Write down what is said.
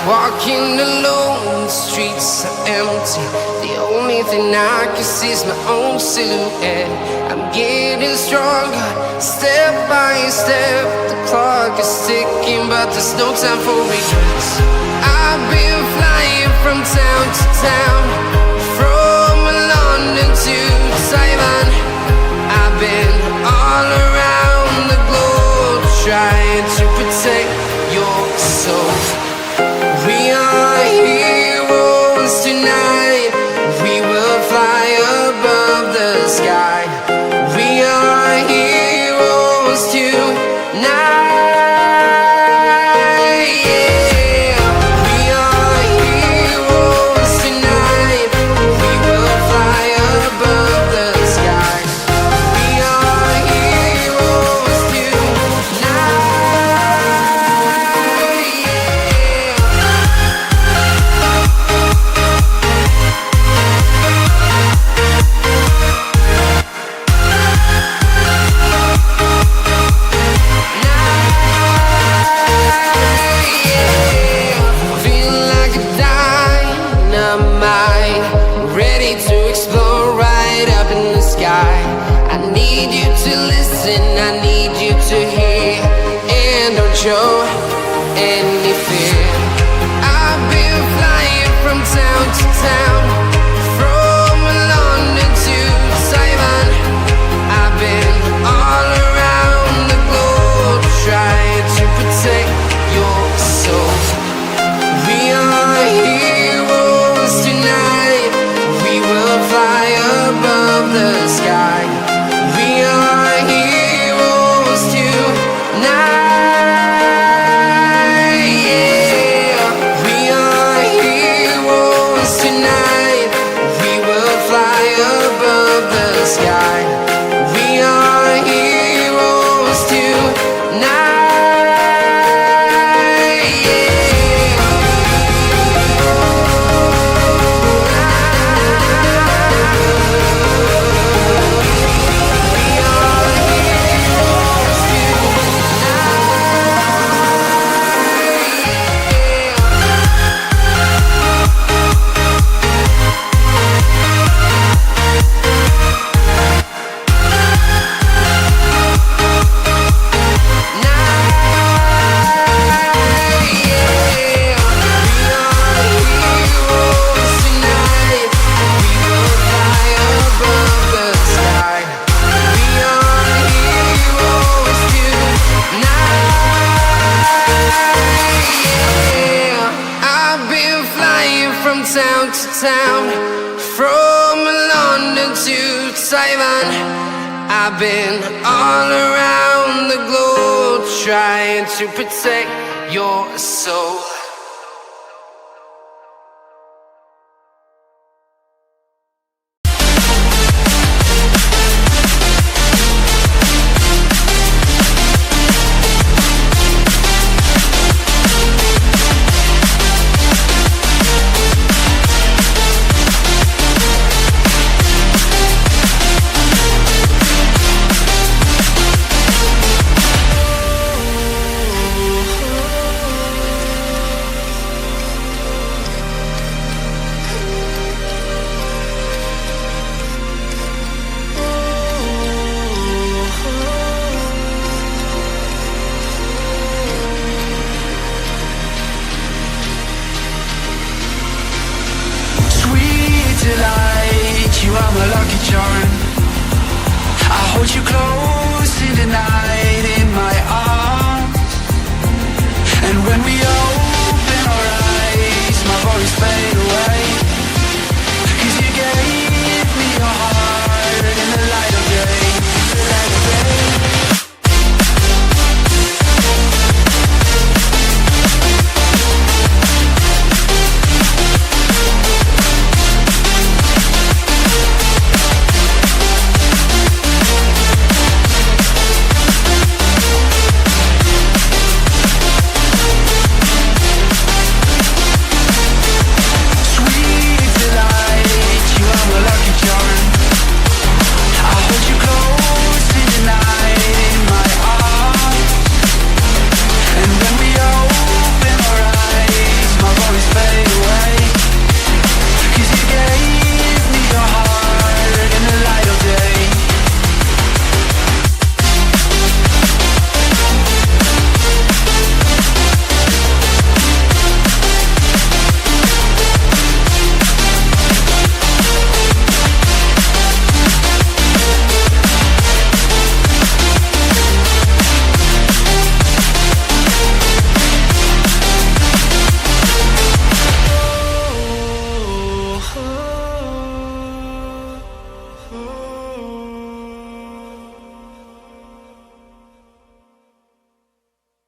Walking alone, the streets are empty. The only thing I can see is my own silhouette. I'm getting stronger, step by step. The clock is ticking, but there's no time for regrets. I've been flying from town to town, from London to Taiwan. I've been all around the globe, trying to protect your soul. We are heroes tonight. We will fly above the sky. We are heroes tonight. Yeah. We are heroes tonight. We will fly above the sky. We are heroes tonight. I need you to hear and don't show any fear. I've been flying from town to town, from London to Taiwan. I've been all around the globe, trying to protect your soul. We are heroes tonight. We will fly above the sky. We are heroes tonight. Yeah. We are heroes tonight. We will fly above the sky. We are heroes tonight. From town to town, from London to Taiwan. I've been all around the globe, trying to protect your soul. You are my lucky charm. I hold you close in the night.